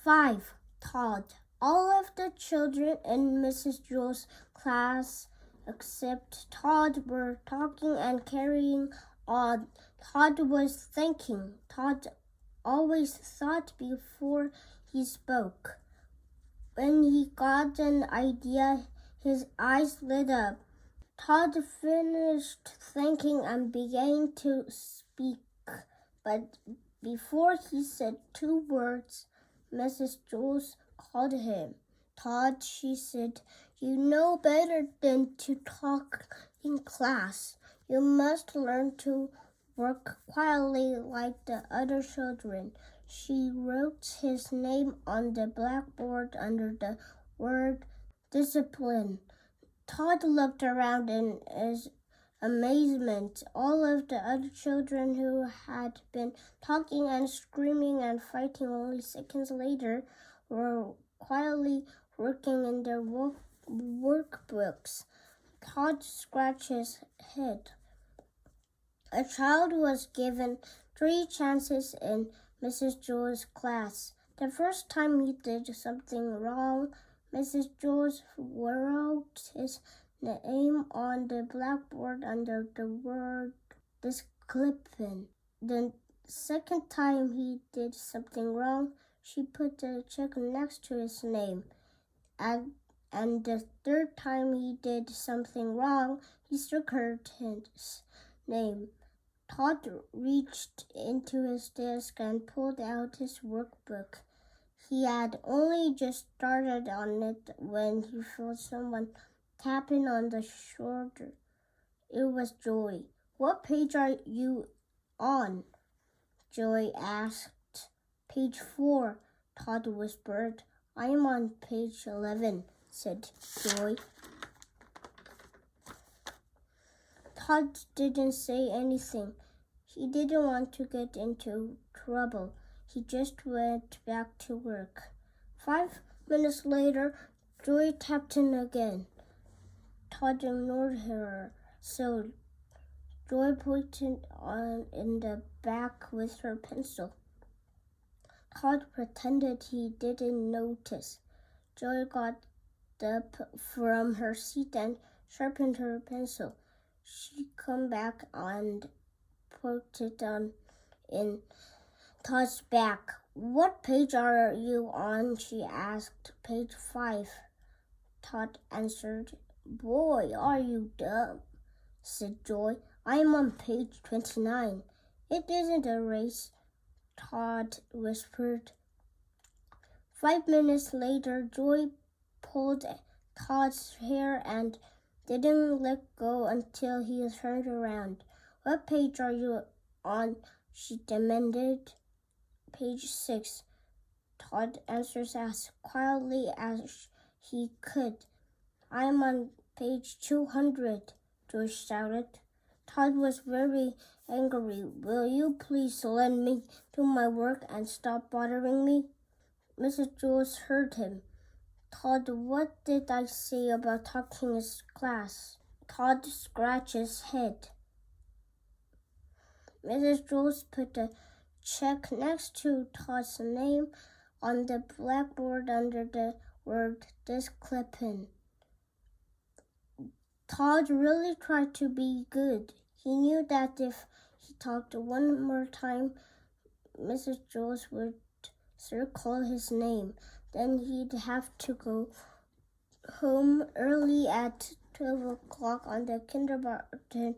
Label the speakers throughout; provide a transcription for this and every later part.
Speaker 1: 5. Todd. All of the children in Mrs. Jewell's class except Todd were talking and carrying on. Todd was thinking. Todd always thought before he spoke. When he got an idea, his eyes lit up. Todd finished thinking and began to speak, but before he said 2 words, Mrs. Jules called him. Todd, she said, you know better than to talk in class. You must learn to work quietly like the other children. She wrote his name on the blackboard under the word discipline. Todd looked around in his amazement. All of the other children who had been talking and screaming and fighting only seconds later were quietly working in their workbooks. Todd scratched his head. A child was given 3 chances in Mrs. Jules' class. The first time he did something wrong, Mrs. Jules wrote his name on the blackboard under the word discipline. The second time he did something wrong, she put a check next to his name. And the third time he did something wrong, he circled his name. Todd reached into his desk and pulled out his workbook. He had only just started on it when he felt someone tapping on the shoulder. It was Joy. What page are you on? Joy asked. Page 4, Todd whispered. I am on page 11, said Joy. Todd didn't say anything. He didn't want to get into trouble. He just went back to work. 5 minutes later, Joy tapped in again. Todd ignored her, so Joy pointed on in the back with her pencil. Todd pretended he didn't notice. Joy got up from her seat and sharpened her pencil. She came back and put it on in Todd's back. What page are you on? She asked. Page 5. Todd answered. Boy, are you dumb, said Joy. I am on page 29. It isn't a race, Todd whispered. 5 minutes later, Joy pulled Todd's hair and didn't let go until he turned around. What page are you on? She demanded. Page 6. Todd answered as quietly as he could. I am on page 200, Joy shouted. Todd was very angry. Will you please let me do my work and stop bothering me? Mrs. Jules heard him. Todd, what did I say about talking in class? Todd scratched his head. Mrs. Jules put a check next to Todd's name on the blackboard under the word discipline. Todd really tried to be good. He knew that if he talked one more time, Mrs. Jules would circle his name. Then he'd have to go home early at 12 o'clock on the kindergarten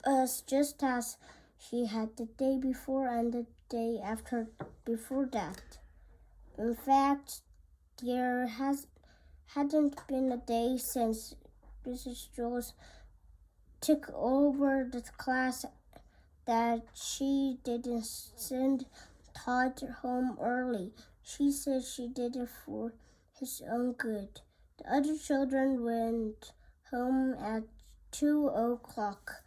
Speaker 1: bus, just as he had the day before and the day before that. In fact, there hadn't been a day since Mrs. Jules took over the class that she didn't send Todd home early. She said she did it for his own good. The other children went home at 2 o'clock.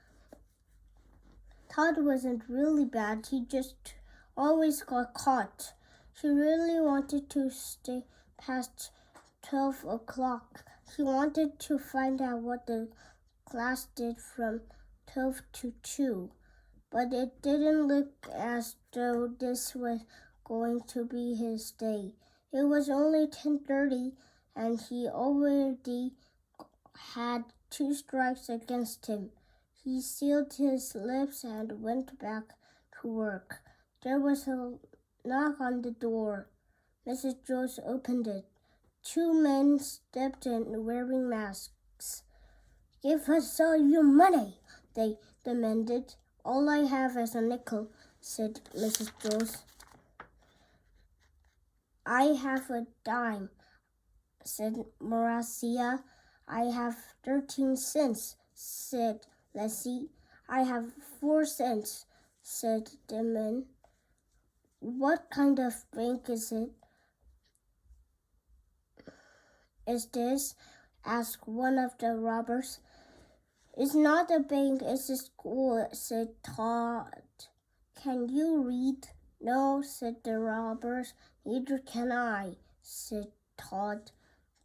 Speaker 1: Todd wasn't really bad. He just always got caught. He really wanted to stay past 12 o'clock. He wanted to find out what the class did from 12 to 2. But it didn't look as though this was going to be his day. It was only 10:30, and he already had 2 strikes against him. He sealed his lips and went back to work. There was a knock on the door. Mrs. Jones opened it. 2 men stepped in wearing masks. "Give us all your money," they demanded. "All I have is a nickel," said Mrs. Jones. "I have a dime," said Marcia. "I have 13 cents, said Leslie. "I have 4 cents, said Damon. "What kind of bank is this?" asked one of the robbers. "It's not a bank, it's a school," said Todd. "Can you read?" "No," said the robbers. "Neither can I," said Todd.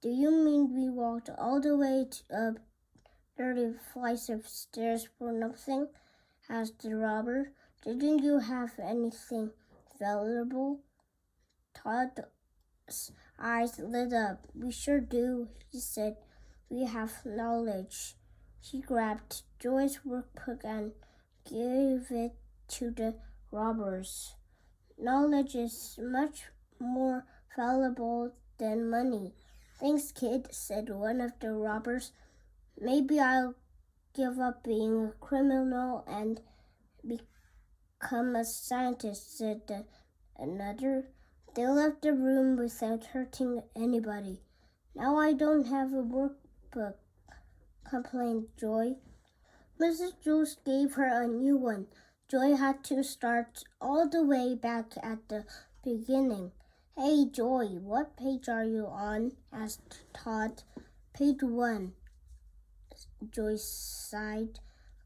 Speaker 1: "Do you mean we walked all the way up 30 flights of stairs for nothing?" asked the robber. "Didn't you have anything valuable?" Todd's eyes lit up. "We sure do," he said. "We have knowledge." He grabbed Joy's workbook and gave it to the robbers. "Knowledge is much more valuable than money." "Thanks, kid," said one of the robbers. "Maybe I'll give up being a criminal and become a scientist," said another. They left the room without hurting anybody. "Now I don't have a workbook," complained Joy. Mrs. Jules gave her a new one. Joy had to start all the way back at the beginning. "Hey, Joy, what page are you on?" asked Todd. "Page 1. Joy sighed.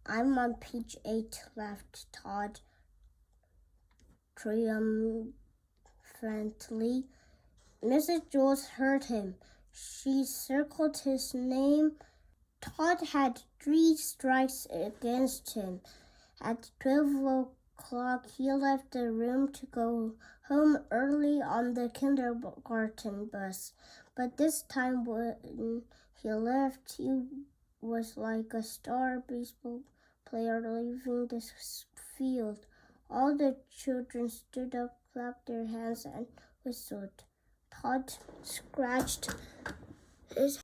Speaker 1: "I'm on page 8, laughed Todd triumphantly. Mrs. Jules heard him. She circled his name. Todd had 3 strikes against him. At 12 o'clock, he left the room to go home early on the kindergarten bus. But this time when he left, he was like a star baseball player leaving the field. All the children stood up, clapped their hands, and whistled. Todd scratched his